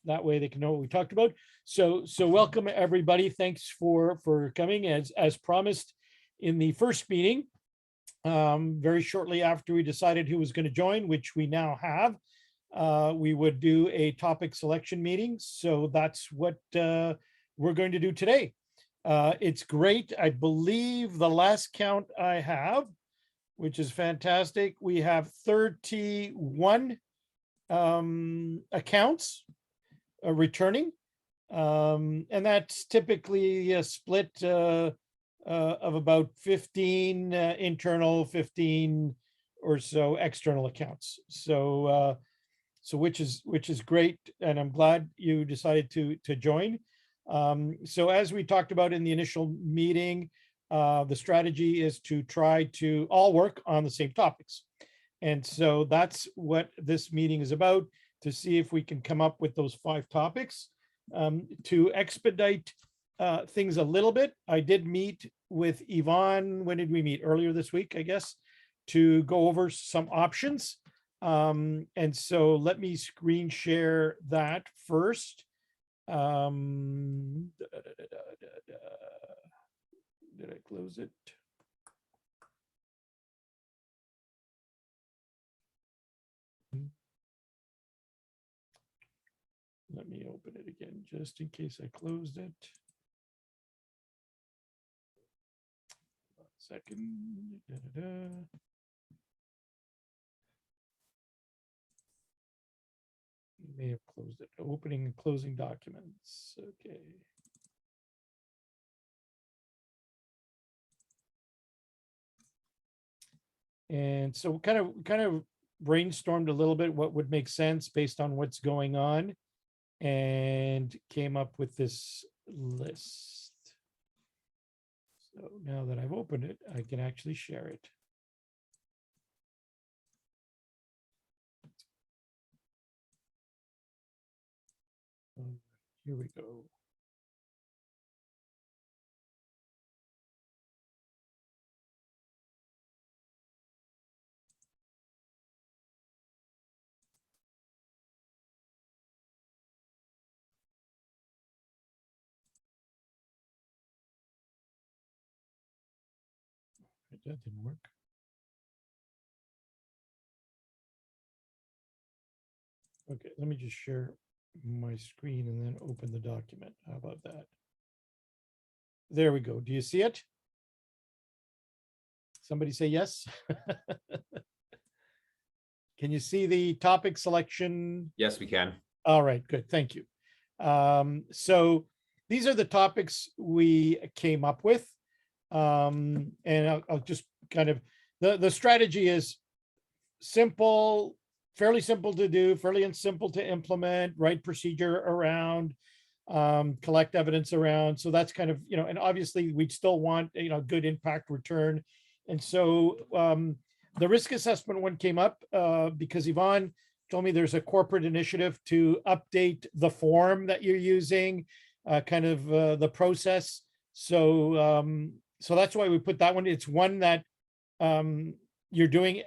that way they can know what we talked about. So welcome everybody. Thanks for coming. As promised in the first meeting, very shortly after we decided who was going to join, which we now have, we would do a topic selection meeting. So that's what we're going to do today. It's great. I believe the last count I have, which is fantastic, we have 31 accounts returning, and that's typically a split of about 15 internal, 15 or so external accounts. So which is great, and I'm glad you decided to join. So as we talked about in the initial meeting, the strategy is to try to all work on the same topics. And so that's what this meeting is about, to see if we can come up with those 5 topics. To expedite things a little bit, I did meet with Yvonne. When did we meet? Earlier this week, I guess, to go over some options. And so let me screen share that first. Did I close it? Let me open it again, just in case I closed it. One second. You may have closed it. Opening and closing documents. Okay. And so kind of brainstormed a little bit what would make sense based on what's going on, and came up with this list. So now that I've opened it, I can actually share it. Here we go. That didn't work. Okay, let me just share my screen and then open the document. How about that? There we go. Do you see it? Somebody say yes. Can you see the topic selection? Yes, we can. All right, good. Thank you. So these are the topics we came up with. And I'll just kind of, the strategy is simple, fairly simple to do, fairly simple to implement, write procedure around, collect evidence around. So that's kind of, and obviously we'd still want, good impact return. And so the risk assessment one came up because Yvonne told me there's a corporate initiative to update the form that you're using, kind of the process. So so that's why we put that one. It's one that you're going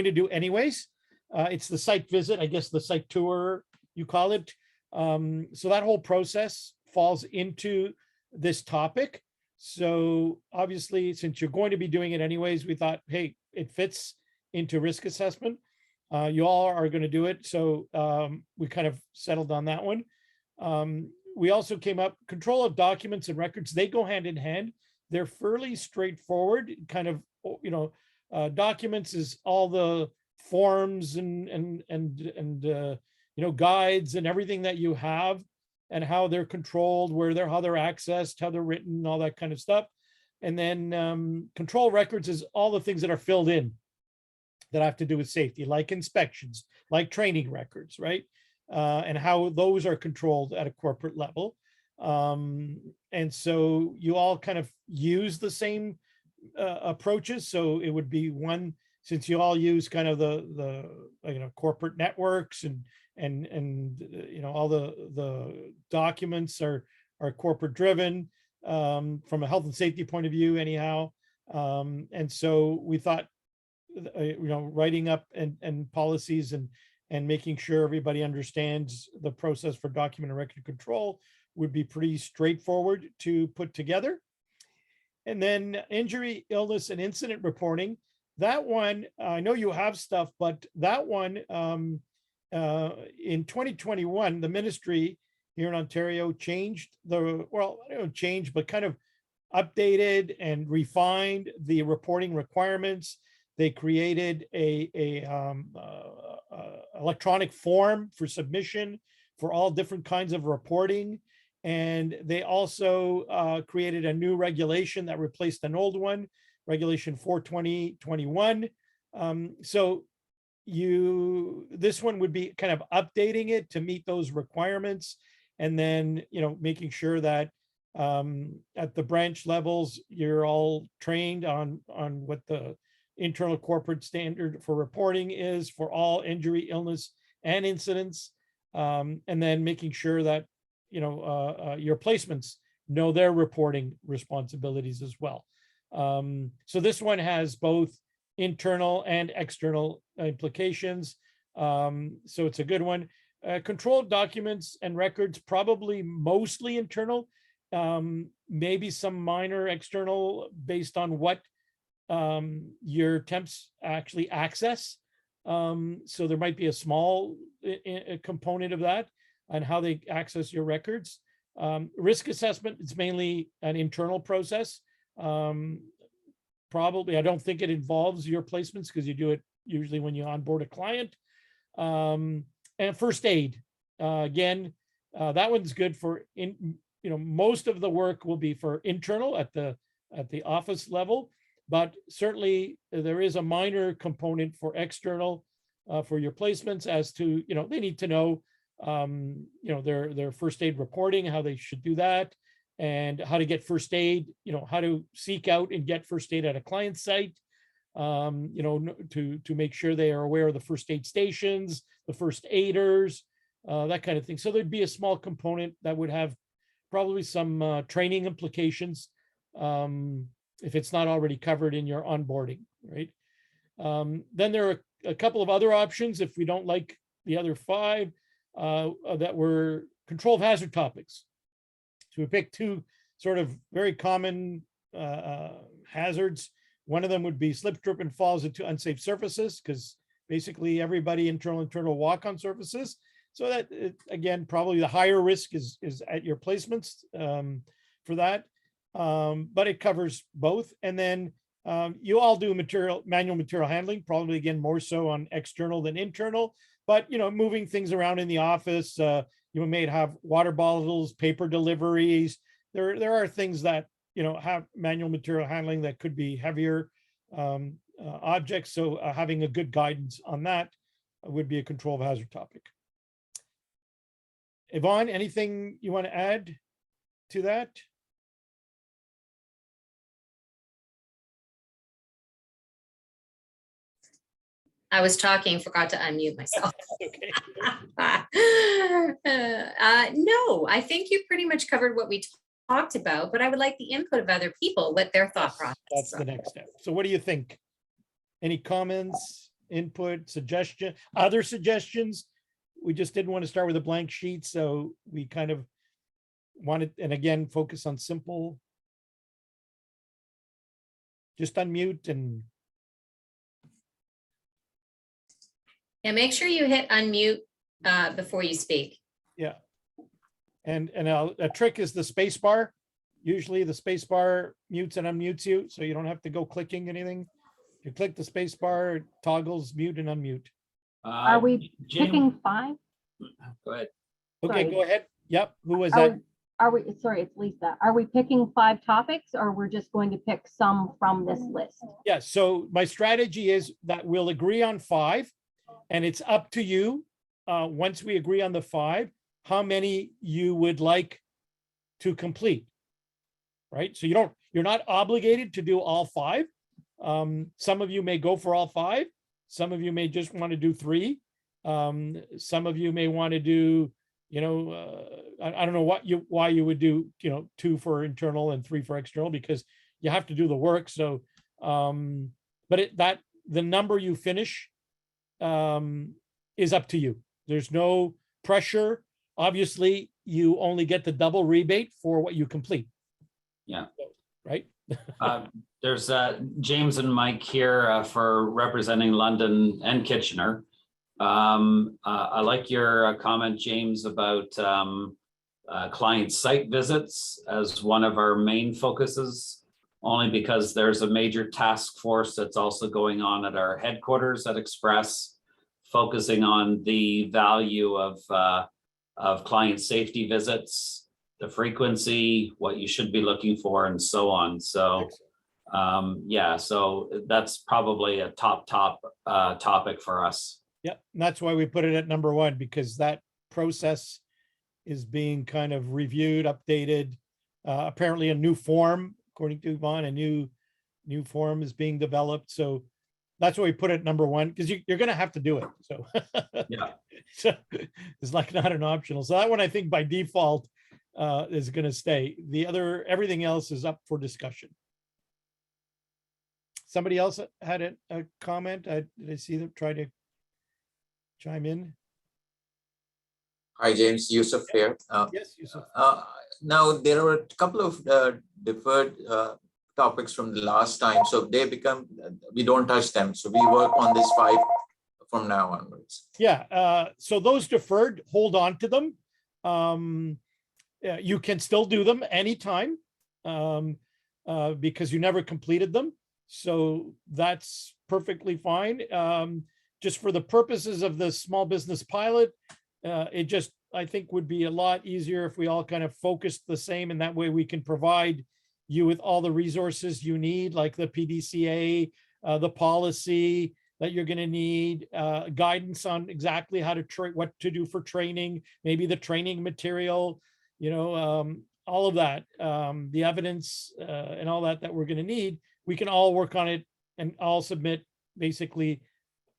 to do anyways. It's the site visit, I guess the site tour, you call it. So that whole process falls into this topic. So obviously, since you're going to be doing it anyways, we thought, hey, it fits into risk assessment. You all are going to do it. So we kind of settled on that one. We also came up, control of documents and records, they go hand in hand. They're fairly straightforward, kind of, documents is all the forms and guides and everything that you have, and how they're controlled, how they're accessed, how they're written, all that kind of stuff. And then control records is all the things that are filled in that have to do with safety, like inspections, like training records, right? And how those are controlled at a corporate level. And so you all kind of use the same approaches. So it would be one, since you all use kind of the corporate networks and all the documents are corporate driven from a health and safety point of view anyhow. And so we thought, writing up and policies and making sure everybody understands the process for document and record control would be pretty straightforward to put together. And then injury, illness, and incident reporting. That one, I know you have stuff, but that one, in 2021, the ministry here in Ontario changed the, well, I don't know, changed, but kind of updated and refined the reporting requirements. They created a electronic form for submission for all different kinds of reporting. And they also created a new regulation that replaced an old one, Regulation 42021. So this one would be kind of updating it to meet those requirements, and then making sure that at the branch levels you're all trained on what the internal corporate standard for reporting is for all injury, illness, and incidents, and then making sure that your placements know their reporting responsibilities as well. So this one has both internal and external implications. So it's a good one. Controlled documents and records, probably mostly internal, maybe some minor external based on what your temps actually access. So there might be a small component of that on how they access your records. Risk assessment, it's mainly an internal process. Probably, I don't think it involves your placements because you do it usually when you onboard a client. And first aid, again, that one's good for most of the work will be for internal at the office level, but certainly there is a minor component for external for your placements as to they need to know their first aid reporting, how they should do that, and how to get first aid, how to seek out and get first aid at a client site, to make sure they are aware of the first aid stations, the first aiders, that kind of thing. So there'd be a small component that would have probably some training implications if it's not already covered in your onboarding, right? Then there are a couple of other options if we don't like the other 5 that were control of hazard topics. So we picked 2 sort of very common hazards. One of them would be slip, trip, and falls into unsafe surfaces, because basically everybody internal walk on surfaces. So that, again, probably the higher risk is at your placements for that. But it covers both. And then you all do manual material handling, probably again more so on external than internal. But moving things around in the office, you may have water bottles, paper deliveries. There are things that have manual material handling that could be heavier objects. So having a good guidance on that would be a control of hazard topic. Yvonne, anything you want to add to that? I was talking, forgot to unmute myself. Okay. No, I think you pretty much covered what we talked about, but I would like the input of other people, what their thought process. That's the next step. So what do you think? Any comments, input, suggestion, other suggestions? We just didn't want to start with a blank sheet, so we kind of wanted, and again, focus on simple. Just unmute and. Yeah, make sure you hit unmute before you speak. Yeah. And a trick is the space bar. Usually the space bar mutes and unmutes you, so you don't have to go clicking anything. You click the space bar, it toggles mute and unmute. Are we picking 5? Go ahead. Okay, Sorry. go ahead. Yep. Who was that? Are we, sorry, it's Lisa. Are we picking 5 topics, or we're just going to pick some from this list? Yeah, so my strategy is that we'll agree on 5, and it's up to you. Once we agree on the 5, how many you would like to complete, right? So you're not obligated to do all 5. Some of you may go for all 5. Some of you may just want to do 3. Some of you may want to do, I don't know why you would do, 2 for internal and 3 for external, because you have to do the work. So, but the number you finish is up to you. There's no pressure. Obviously, you only get the double rebate for what you complete. Yeah. Right? There's James and Mike here for representing London and Kitchener. I like your comment, James, about client site visits as one of our main focuses, only because there's a major task force that's also going on at our headquarters at Express, focusing on the value of client safety visits, the frequency, what you should be looking for, and so on. So yeah, so that's probably a top topic for us. Yep, and that's why we put it at number one, because that process is being kind of reviewed, updated. Apparently a new form, according to Yvonne, a new form is being developed. So that's why we put it at number one, because you're going to have to do it. So Yeah. so it's like not an optional. So that one, I think by default is going to stay. The other, everything else is up for discussion. Somebody else had a comment. Did I see them try to chime in? Hi, James, Yusuf here. Yes, Yusuf. Now, there were a couple of deferred topics from the last time. So they become, we don't touch them. So we work on this 5 from now onwards. Yeah, so those deferred, hold on to them. Yeah, you can still do them anytime because you never completed them. So that's perfectly fine. Just for the purposes of the small business pilot, it just, I think, would be a lot easier if we all kind of focused the same, and that way we can provide you with all the resources you need, like the PDCA, the policy that you're going to need, guidance on exactly how to what to do for training, maybe the training material, you know, all of that, the evidence and all that we're going to need. We can all work on it and all submit basically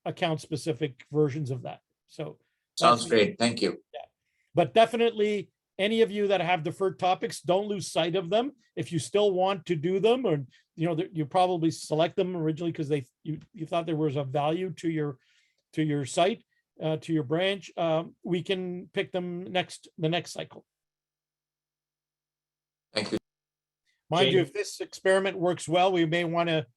account specific versions of that. So sounds great. Thank you. Yeah. But definitely any of you that have deferred topics, don't lose sight of them. If you still want to do them, or you know, you probably select them originally because you thought there was a value to your site, to your branch, we can pick them the next cycle. Thank you. Mind you, if this experiment works well, we may want to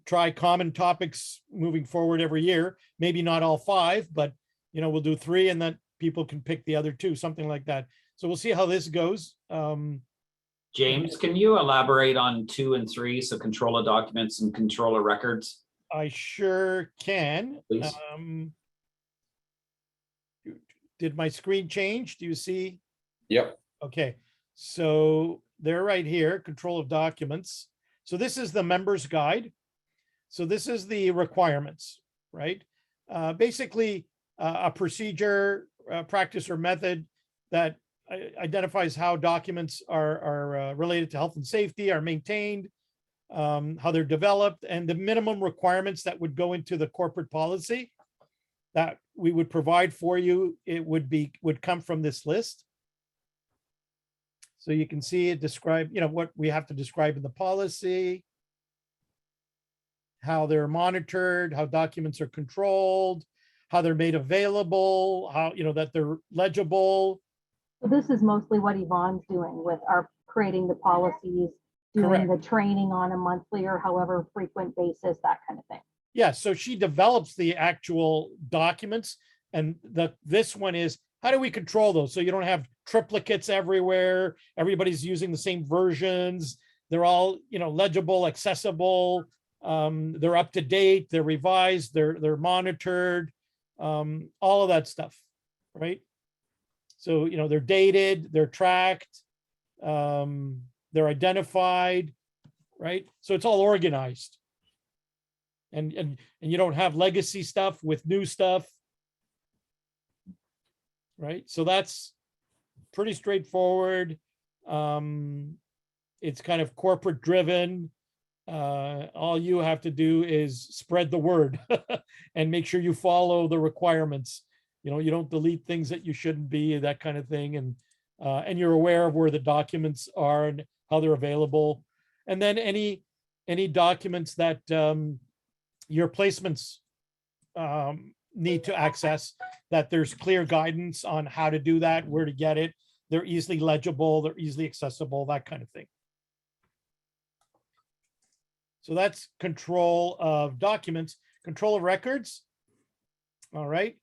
try common topics moving forward every year. Maybe not all 5, but you know, we'll do 3 and then people can pick the other 2, something like that. So we'll see how this goes. James, can you elaborate on 2 and 3? So control of documents and control of records. I sure can. Please. Did my screen change? Do you see? Yep. Okay, so they're right here, control of documents. So this is the member's guide. So this is the requirements, right? Basically, a procedure, practice, or method that identifies how documents are related to health and safety, are maintained, how they're developed, and the minimum requirements that would go into the corporate policy that we would provide for you. It would come from this list. So you can see it describe, you know, what we have to describe in the policy, how they're monitored, how documents are controlled, how they're made available, how, you know, that they're legible. So this is mostly what Yvonne's doing with our creating the policies, doing the training on a monthly or however frequent basis, that kind of thing. Yeah, so she develops the actual documents, and this one is, how do we control those? So you don't have triplicates everywhere. Everybody's using the same versions. They're all, you know, legible, accessible. They're up to date. They're revised. They're monitored. All of that stuff, right? So, you know, they're dated. They're tracked. They're identified, right? So it's all organized. And you don't have legacy stuff with new stuff. Right, so that's pretty straightforward. It's kind of corporate driven. All you have to do is spread the word and make sure you follow the requirements. You know, you don't delete things that you shouldn't be, that kind of thing, and you're aware of where the documents are and how they're available. And then any documents that your placements need to access, that there's clear guidance on how to do that, where to get it. They're easily legible, they're easily accessible, that kind of thing. So that's control of documents, control of records. All right.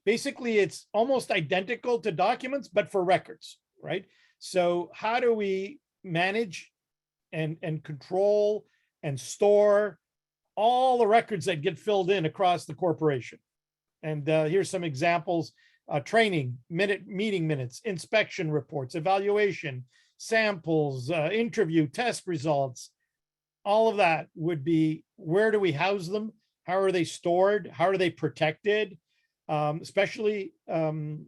Basically, it's almost identical to documents, but for records, right? So how do we manage and control and store all the records that get filled in across the corporation? And here's some examples: training, meeting minutes, inspection reports, evaluation, samples, interview, test results. All of that would be, where do we house them? How are they stored? How are they protected? Especially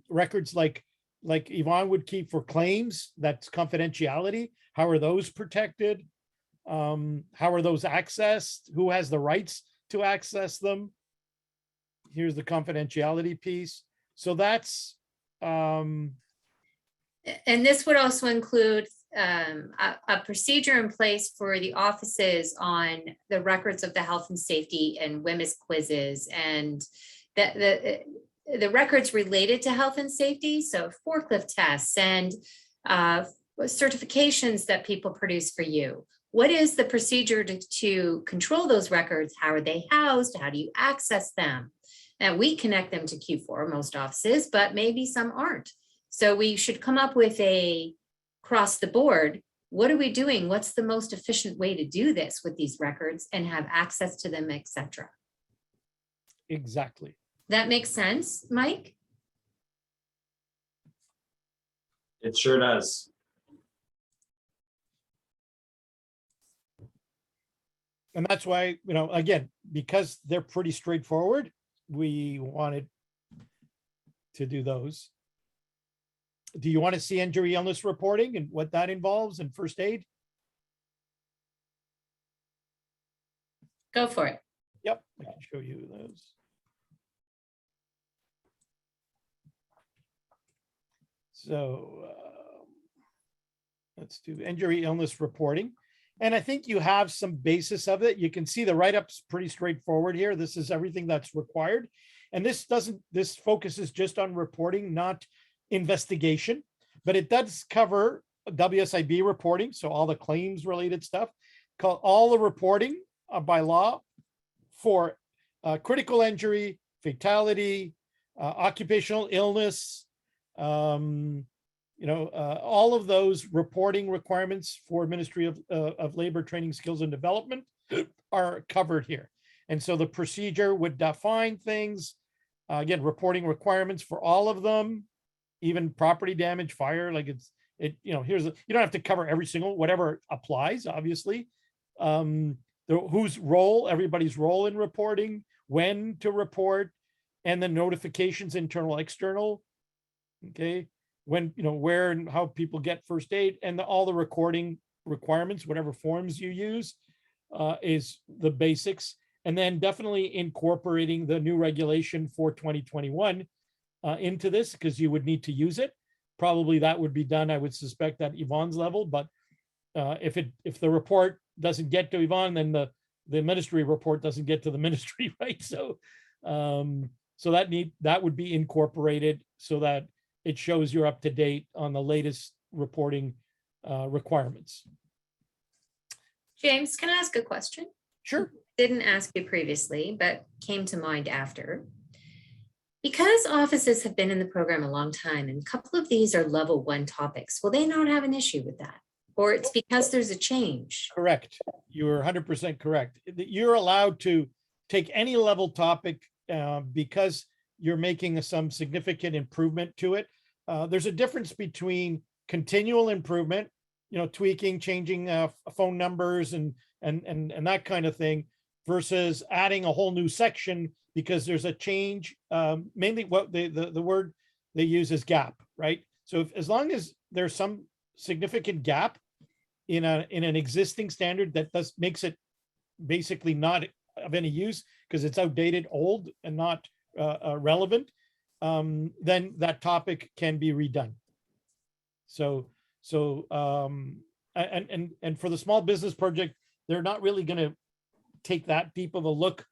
records like Yvonne would keep for claims, that's confidentiality. How are those protected? How are those accessed? Who has the rights to access them? Here's the confidentiality piece. So that's And this would also include a procedure in place for the offices on the records of the health and safety and WHMIS quizzes, and the records related to health and safety. So forklift tests and certifications that people produce for you. What is the procedure to control those records? How are they housed? How do you access them? And we connect them to Q4, most offices, but maybe some aren't. So we should come up with a across the board, what are we doing? What's the most efficient way to do this with these records and have access to them, et cetera? exactly. That makes sense, Mike? It sure does. And that's why, again, because they're pretty straightforward, we wanted to do those. Do you want to see injury illness reporting and what that involves and first aid? Go for it. Yep, I can show you those. So let's do injury illness reporting. And I think you have some basis of it. You can see the write-up's pretty straightforward here. This is everything that's required. And this focuses just on reporting, not investigation, but it does cover WSIB reporting. So all the claims related stuff, all the reporting by law for critical injury, fatality, occupational illness, all of those reporting requirements for Ministry of Labor, Training, Skills and Development are covered here. And so the procedure would define things, again, reporting requirements for all of them, even property damage, fire, you don't have to cover every single, whatever applies, obviously. Whose role, everybody's role in reporting, when to report, and the notifications, internal, external. Okay, when, where and how people get first aid, and all the recording requirements, whatever forms you use, is the basics. And then definitely incorporating the new regulation for 2021 into this, because you would need to use it. Probably that would be done, I would suspect, at Yvonne's level. But if the report doesn't get to Yvonne, then the ministry report doesn't get to the ministry, right? So that would be incorporated so that it shows you're up to date on the latest reporting requirements. James, can I ask a question? Sure. Didn't ask you previously, but came to mind after. Because offices have been in the program a long time and a couple of these are level 1 topics, will they not have an issue with that? Or it's because there's a change? Correct. You are 100% correct. You're allowed to take any level topic because you're making some significant improvement to it. There's a difference between continual improvement, tweaking, changing phone numbers and that kind of thing, versus adding a whole new section because there's a change. Mainly what the word they use is gap, right? So as long as there's some significant gap in an existing standard that makes it basically not of any use because it's outdated, old, and not relevant, then that topic can be redone. So and for the small business project, they're not really going to take that deep of a look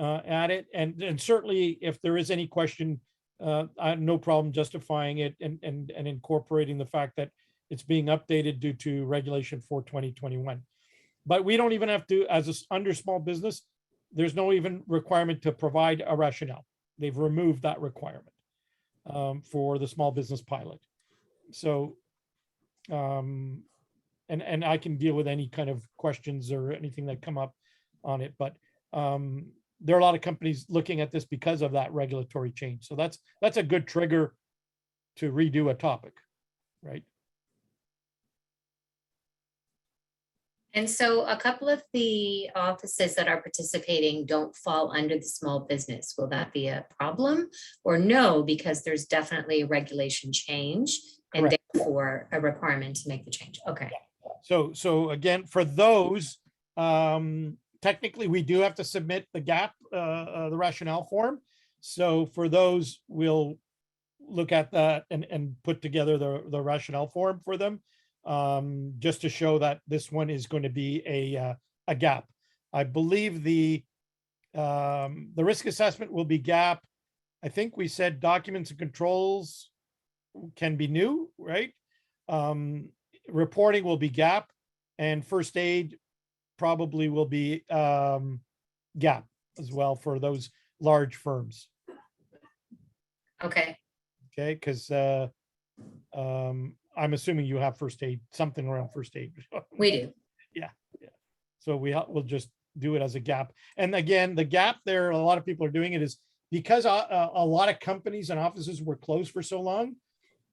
at it. And certainly if there is any question, I have no problem justifying it and incorporating the fact that it's being updated due to regulation for 2021. But we don't even have to, under small business, there's no even requirement to provide a rationale. They've removed that requirement for the small business pilot. So, and I can deal with any kind of questions or anything that come up on it, but there are a lot of companies looking at this because of that regulatory change. So that's a good trigger to redo a topic, right? And so a couple of the offices that are participating don't fall under the small business. Will that be a problem or no? Because there's definitely a regulation change and Correct. therefore a requirement to make the change. Okay. So again, for those, technically we do have to submit the gap, the rationale form. So for those, we'll look at that and put together the rationale form for them, just to show that this one is going to be a gap. I believe the risk assessment will be gap. I think we said documents and controls can be new, right? Reporting will be gap, and first aid probably will be gap as well for those large firms. Okay. Okay, because I'm assuming you have first aid, something around first aid. We do. Yeah. So we'll just do it as a gap. And again, the gap there, a lot of people are doing it is because a lot of companies and offices were closed for so long,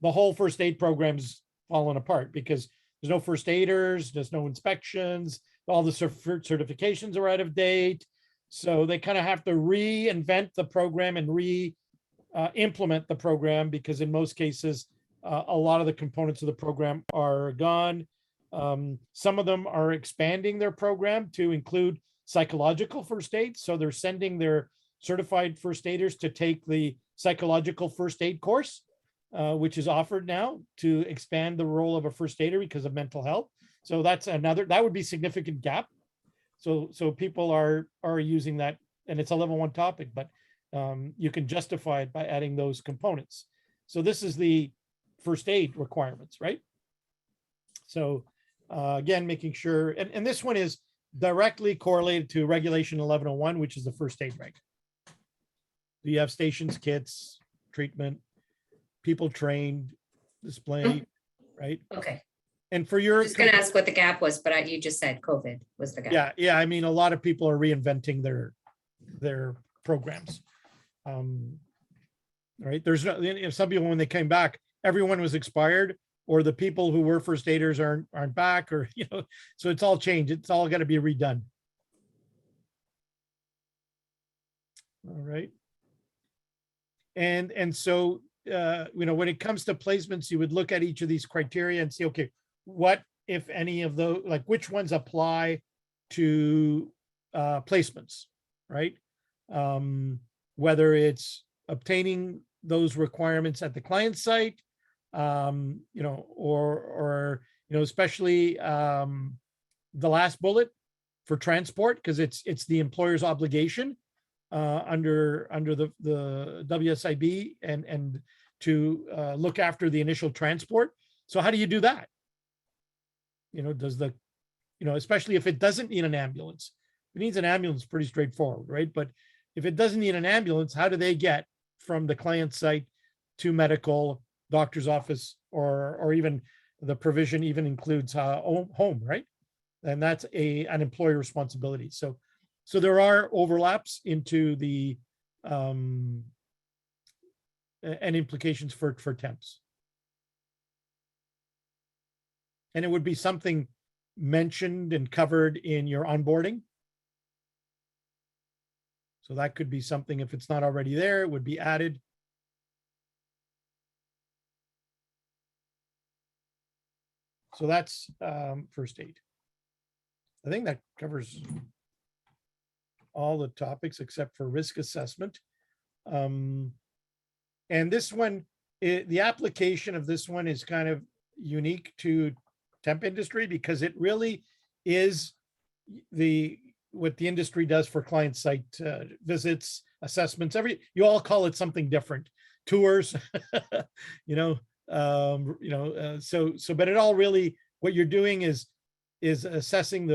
the whole first aid program's fallen apart because there's no first aiders, there's no inspections, all the certifications are out of date. So they kind of have to reinvent the program and implement the program because in most cases, a lot of the components of the program are gone. Some of them are expanding their program to include psychological first aid. So they're sending their certified first aiders to take the psychological first aid course, which is offered now to expand the role of a first aider because of mental health. So that would be significant gap. So people are using that, and it's a level 1 topic, but you can justify it by adding those components. So this is the first aid requirements, right? So again, making sure, and this one is directly correlated to regulation 1101, which is the first aid reg. Do you have stations, kits, treatment, people trained, displayed, right? Okay. And for your, I was going to ask what the gap was, but you just said COVID was the gap. yeah. I mean, a lot of people are reinventing their programs. Right. There's some people when they came back, everyone was expired, or the people who were first aiders aren't back, or so it's all changed. It's all got to be redone. All right. And so when it comes to placements, you would look at each of these criteria and see, okay, what if any of those, like which ones apply to placements, right? Whether it's obtaining those requirements at the client site, or especially the last bullet for transport, because it's the employer's obligation under the WSIB and to look after the initial transport. So how do you do that? Does especially if it doesn't need an ambulance, if it needs an ambulance, pretty straightforward, right? But if it doesn't need an ambulance, how do they get from the client site to medical, doctor's office, or even the provision even includes home, right? And that's an employer responsibility. So there are overlaps into the and implications for temps. And it would be something mentioned and covered in your onboarding. So that could be something, if it's not already there, it would be added. So that's first aid. I think that covers all the topics except for risk assessment. And this one, the application of this one is kind of unique to temp industry because it really is what the industry does for client site visits, assessments, you all call it something different, tours, but it all really, what you're doing is assessing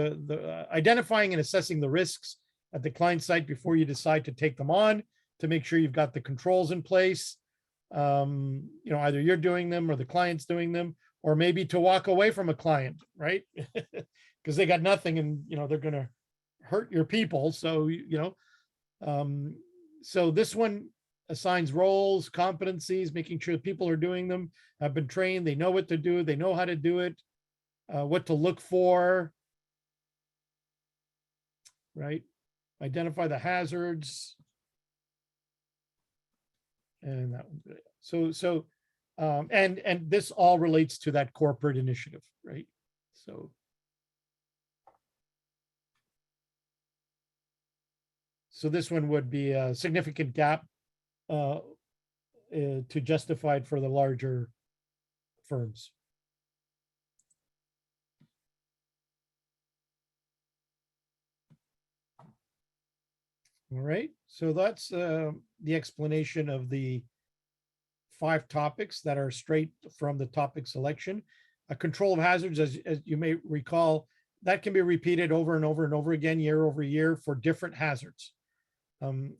identifying and assessing the risks at the client site before you decide to take them on, to make sure you've got the controls in place. Either you're doing them or the client's doing them, or maybe to walk away from a client, right? Because they got nothing and, they're going to hurt your people. So, so this one assigns roles, competencies, making sure people are doing them, have been trained, they know what to do, they know how to do it, what to look for, right? Identify the hazards. And that one's good. So, and this all relates to that corporate initiative, right? So this one would be a significant gap to justify it for the larger firms. All right, so that's the explanation of the 5 topics that are straight from the topic selection. A control of hazards, as you may recall, that can be repeated over and over and over again, year over year, for different hazards.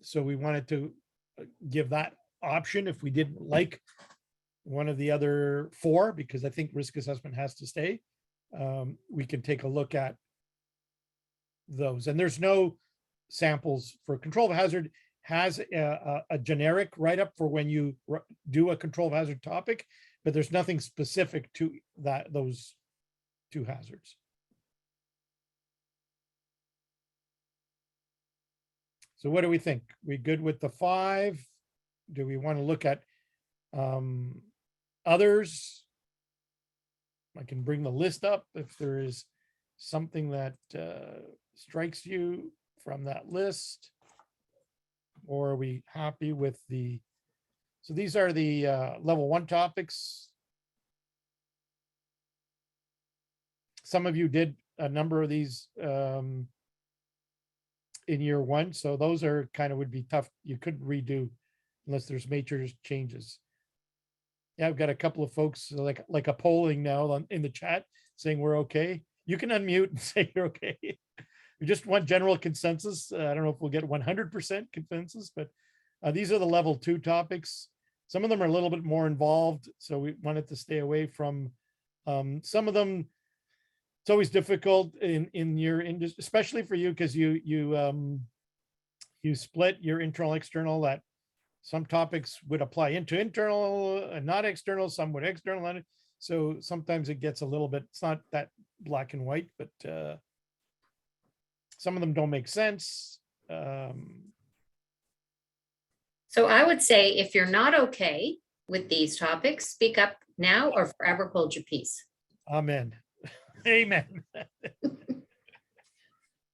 So we wanted to give that option if we didn't like one of the other 4, because I think risk assessment has to stay. We can take a look at those, and there's no samples for control of hazard. Has a generic write-up for when you do a control of hazard topic, but there's nothing specific to those 2 hazards. So what do we think? We good with the 5? Do we want to look at others? I can bring the list up if there is something that strikes you from that list. Or are we happy with so these are the level 1 topics. Some of you did a number of these in year 1. So those are would be tough. You couldn't redo unless there's major changes. Yeah, I've got a couple of folks like a polling now in the chat saying we're okay. You can unmute and say you're okay. We just want general consensus. I don't know if we'll get 100% consensus, but these are the level 2 topics. Some of them are a little bit more involved, so we wanted to stay away from some of them. It's always difficult in your industry, especially for you, because you split your internal external. That some topics would apply into internal and not external. Some would external. So sometimes it gets a little bit. It's not that black and white, but some of them don't make sense. So I would say if you're not okay with these topics, speak up now or forever hold your peace. Amen. Amen.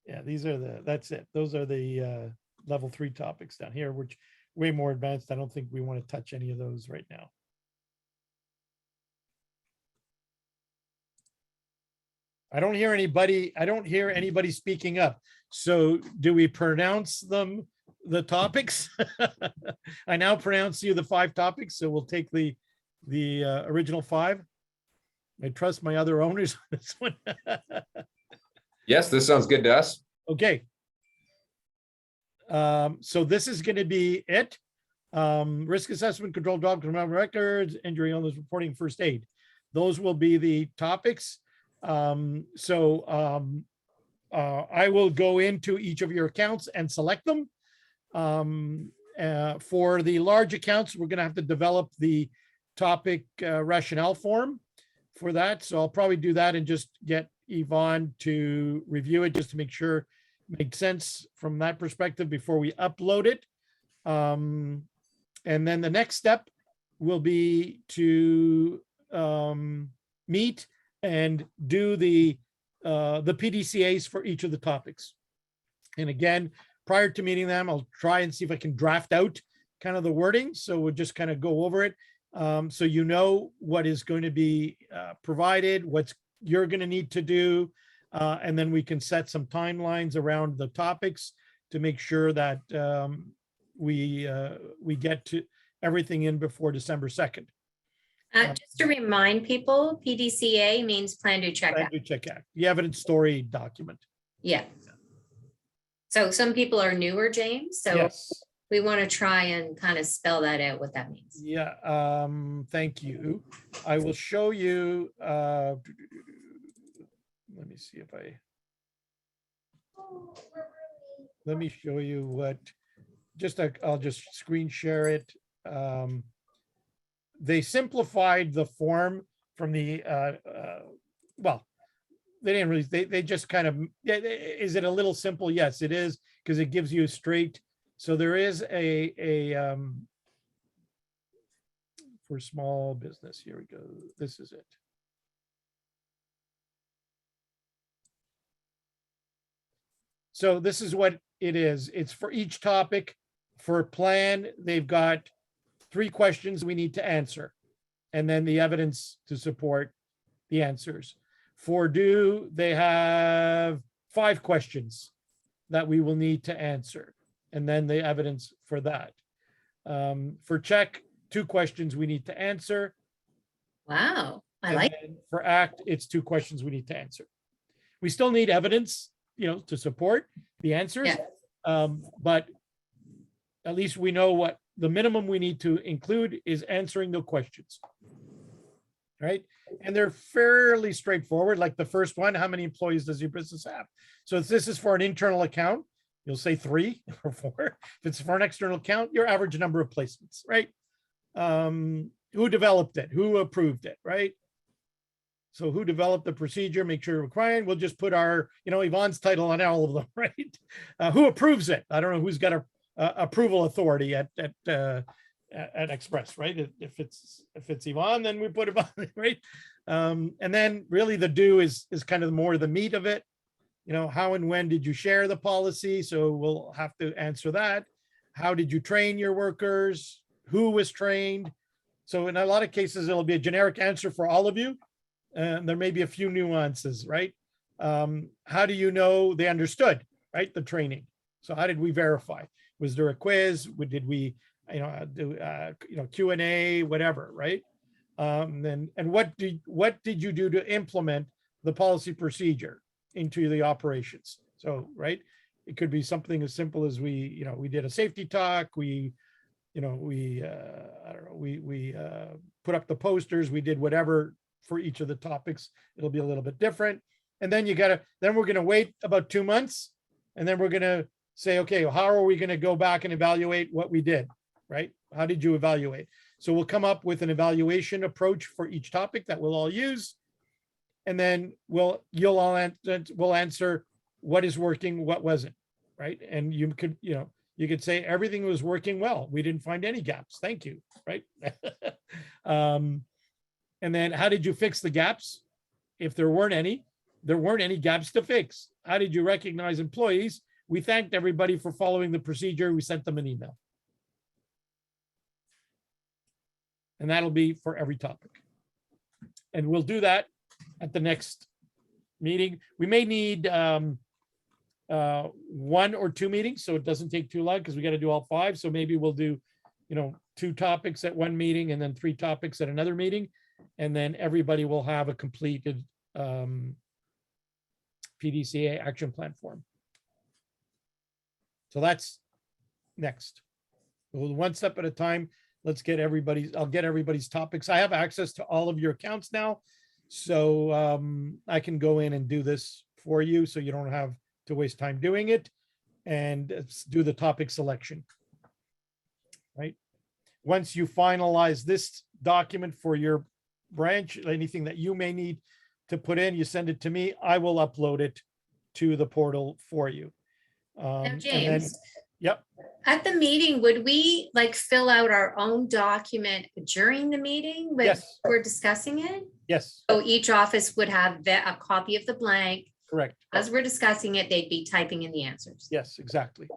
Yeah, that's it. Those are the level 3 topics down here, which way more advanced. I don't think we want to touch any of those right now. I don't hear anybody speaking up. So do we pronounce them the topics? I now pronounce you the 5 topics. So we'll take the original 5. I trust my other owners on this one. Yes, this sounds good to us. Okay. So this is going to be it. Risk assessment, control, document records, injury, illness reporting, first aid. Those will be the topics. I will go into each of your accounts and select them. For the large accounts, we're going to have to develop the topic rationale form for that. So I'll probably do that and just get Yvonne to review it just to make sure it makes sense from that perspective before we upload it. And then the next step will be to meet and do the PDCAs for each of the topics. And again, prior to meeting them, I'll try and see if I can draft out kind of the wording. So we'll just kind of go over it. So you know what is going to be provided, what you're going to need to do. And then we can set some timelines around the topics to make sure that we get to everything in before December 2nd. Just to remind people, PDCA means plan to check Plan out. to check out the evidence story document. Yeah. So some people are newer, James, so Yes. we want to try and kind of spell that out, what that means. Yeah. Thank you. I will show you. Let me see if let me show you what. I'll just screen share it. They simplified the form from the well, they didn't really, they just kind of, is it a little simple? Yes, it is, because it gives you a straight. So there is a for small business, here we go. This is it. So this is what it is. It's for each topic. For plan, they've got 3 questions we need to answer, and then the evidence to support the answers. For do, they have 5 questions that we will need to answer, and then the evidence for that. For check, 2 questions we need to answer. Wow, I and like, then for act, it's 2 questions we need to answer. We still need evidence, to support the answers. Yeah. But at least we know what the minimum we need to include is answering the questions. Right? And they're fairly straightforward. Like the first one, how many employees does your business have? So if this is for an internal account, you'll say 3 or 4. If it's for an external account, your average number of placements, right? Who developed it? Who approved it, right? So who developed the procedure, make sure required, we'll just put our, Yvonne's title on all of them, right? Who approves it? I don't know who's got a approval authority at Express, right? If it's Yvonne, then we put Yvonne, right? And then really the do is kind of more the meat of it. How and when did you share the policy? So we'll have to answer that. How did you train your workers? Who was trained? So in a lot of cases, it'll be a generic answer for all of you. And there may be a few nuances, right? How do you know they understood, right? The training. So how did we verify? Was there a quiz? Did we, do Q&A, whatever, right? And what did you do to implement the policy procedure into the operations? So, right, it could be something as simple as we did a safety talk. We put up the posters. We did whatever for each of the topics. It'll be a little bit different. And then then we're going to wait about 2 months, and then we're going to say, okay, how are we going to go back and evaluate what we did, right? How did you evaluate? So we'll come up with an evaluation approach for each topic that we'll all use. And then we'll answer what is working, what wasn't, right? And you could say everything was working well. We didn't find any gaps. Thank you, right? And then how did you fix the gaps? If there weren't any gaps to fix. How did you recognize employees? We thanked everybody for following the procedure. We sent them an email. And that'll be for every topic. And we'll do that at the next meeting. We may need 1 or 2 meetings, so it doesn't take too long because we got to do all 5. So maybe we'll do, 2 topics at one meeting and then 3 topics at another meeting. And then everybody will have a completed PDCA action plan form. So that's next. We'll 1 step at a time. Let's get I'll get everybody's topics. I have access to all of your accounts now. So I can go in and do this for you. So you don't have to waste time doing it, and do the topic selection. Right. Once you finalize this document for your branch, anything that you may need to put in, you send it to me. I will upload it to the portal for you. now, And then, James, yep. at the meeting, would we fill out our own document during the meeting when Yes. we're discussing it? Yes, So each office would have a copy of the blank. correct. As we're discussing it, they'd be typing in the answers. Yes, exactly.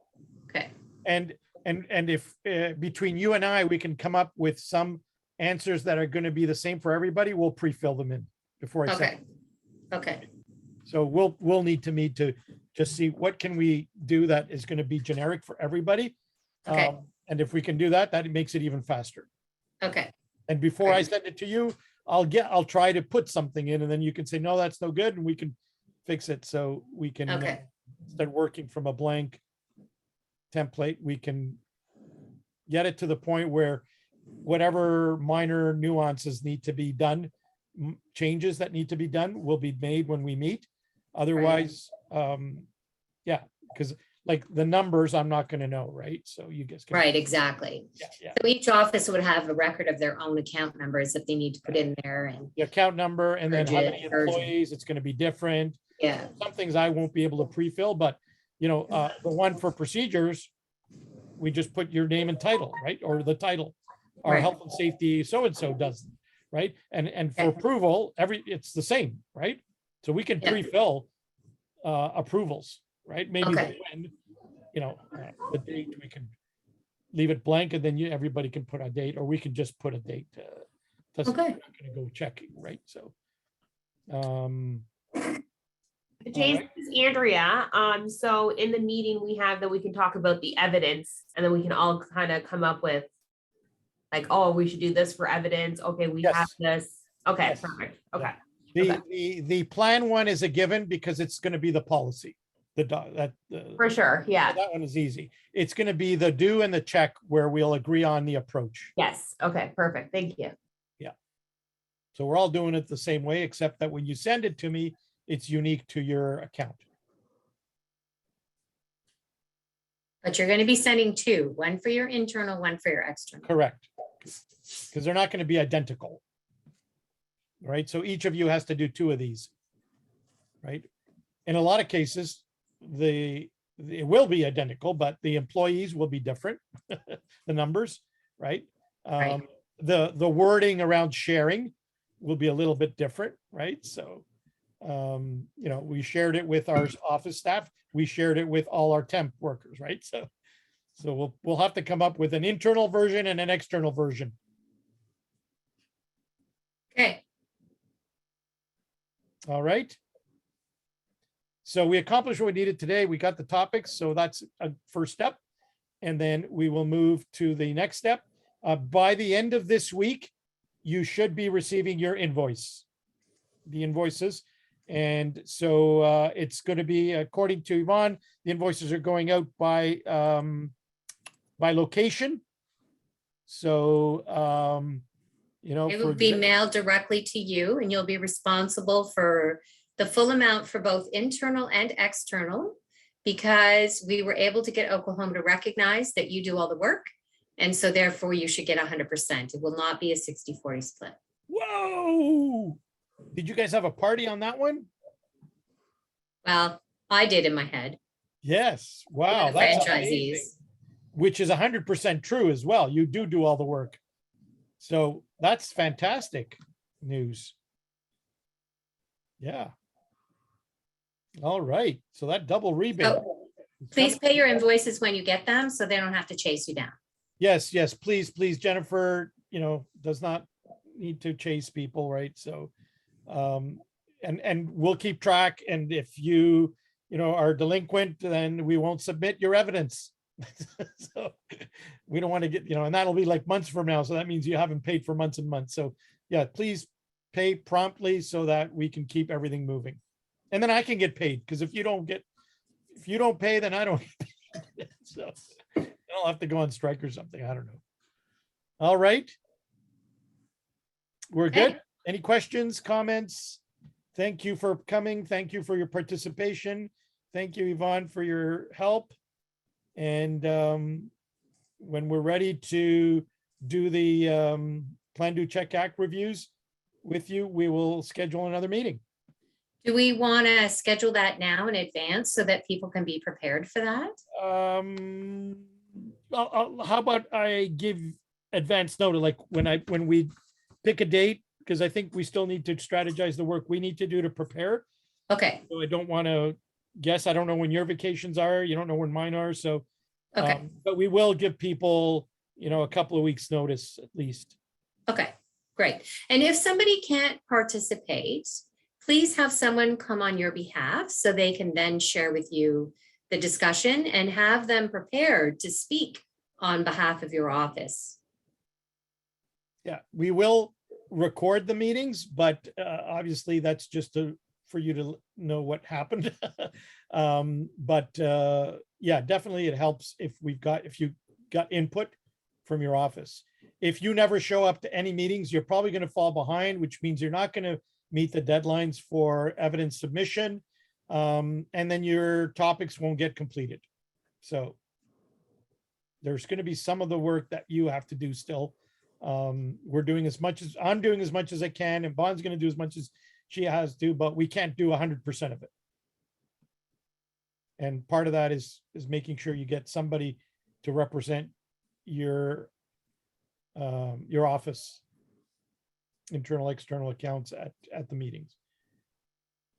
Okay. And if between you and I, we can come up with some answers that are going to be the same for everybody, we'll pre-fill them in before I Okay. send. Okay. So we'll need to meet to just see what can we do that is going to be generic for everybody. Okay. And if we can do that, that makes it even faster. Okay, And before I Right. send it to you, I'll try to put something in, and then you can say, no, that's no good, and we can fix it. So we can okay, instead of working from a blank template, we can get it to the point where whatever minor nuances need to be done, changes that need to be done will be made when we meet. Otherwise, yeah, because like the numbers, I'm not going to know, right? So you guys can. right, exactly. Yeah. So each office would have a record of their own account numbers that they need to put in there and, The account number and then how many Urgent. employees, it's going to be different. yeah, Some things I won't be able to pre-fill, but the one for procedures, we just put your name and title, right? Or the title. Our Right. health and safety so-and-so does, right? And for Okay. approval, it's the same, right? So we can Yeah. pre-fill approvals, right? Maybe the Okay. when, the date, we can leave it blank and then everybody can put a date, or we can just put a date. Doesn't, Okay. we're not gonna go checking, right? So. James, right. this is Andrea. So in the meeting we have that we can talk about the evidence and then we can all kind of come up with like, oh, we should do this for evidence. Okay, we have Yes. this. Okay, Yes. perfect. Okay. The plan one is a given because it's gonna be the policy. For sure. Yeah. That one is easy. It's gonna be the do and the check where we'll agree on the approach. Yes. Okay, perfect. Thank you. So we're all doing it the same way, except that when you send it to me, it's unique to your account. but you're gonna be sending two, one for your internal, one for your external. Correct. Because they're not gonna be identical. Right? So each of you has to do two of these. Right? In a lot of cases, it will be identical, but the employees will be different, the numbers, right? Right. The wording around sharing will be a little bit different, right? So, we shared it with our office staff. We shared it with all our temp workers, right? So we'll have to come up with an internal version and an external version. Okay, All right. So we accomplished what we needed today. We got the topics. So that's a first step. And then we will move to the next step. By the end of this week, you should be receiving your the invoices. And so it's going to be, according to Yvonne, the invoices are going out by location. So, it will be mailed directly to you and you'll be responsible for the full amount for both internal and external, because we were able to get Oklahoma to recognize that you do all the work. And so therefore you should get 100%. It will not be a 60-40 split. Whoa. Did you guys have a party on that one? Well, I did in my head. Yes. Wow. The That's franchisees. amazing. Which is 100% true as well. You do all the work. So that's fantastic news. Yeah. All right. So that double rebate. So please pay your invoices when you get them so they don't have to chase you down. Yes, please, Jennifer, does not need to chase people, right? So, and we'll keep track. And if you are delinquent, then we won't submit your evidence. So we don't want to get, and that'll be like months from now. So that means you haven't paid for months and months. So yeah, please pay promptly so that we can keep everything moving. And then I can get paid, because if you don't pay, then I don't get paid. So I'll have to go on strike or something. I don't know. All right. We're good. Okay. Any questions, comments? Thank you for coming. Thank you for your participation. Thank you, Yvonne, for your help. And when we're ready to do the Plan, Do, Check, Act reviews with you, we will schedule another meeting. Do we want to schedule that now in advance so that people can be prepared for that? How about I give advance notice, like when we pick a date, because I think we still need to strategize the work we need to do to prepare. Okay, So I don't want to guess. I don't know when your vacations are. You don't know when mine are. So, okay, but we will give people, a couple of weeks notice at least. okay, great. And if somebody can't participate, please have someone come on your behalf so they can then share with you the discussion and have them prepared to speak on behalf of your office. Yeah, we will record the meetings, but obviously that's just for you to know what happened. Yeah, definitely it helps if you got input from your office. If you never show up to any meetings, you're probably going to fall behind, which means you're not going to meet the deadlines for evidence submission. And then your topics won't get completed. So there's going to be some of the work that you have to do still. I'm doing as much as I can, and Bond's going to do as much as she has to, but we can't do 100% of it. And part of that is making sure you get somebody to represent your office, internal, external accounts at the meetings.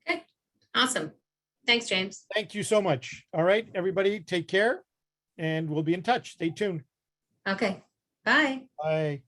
Okay, awesome. Thanks, James. Thank you so much. All right, everybody, take care, and we'll be in touch. Stay tuned. Okay, bye. Bye.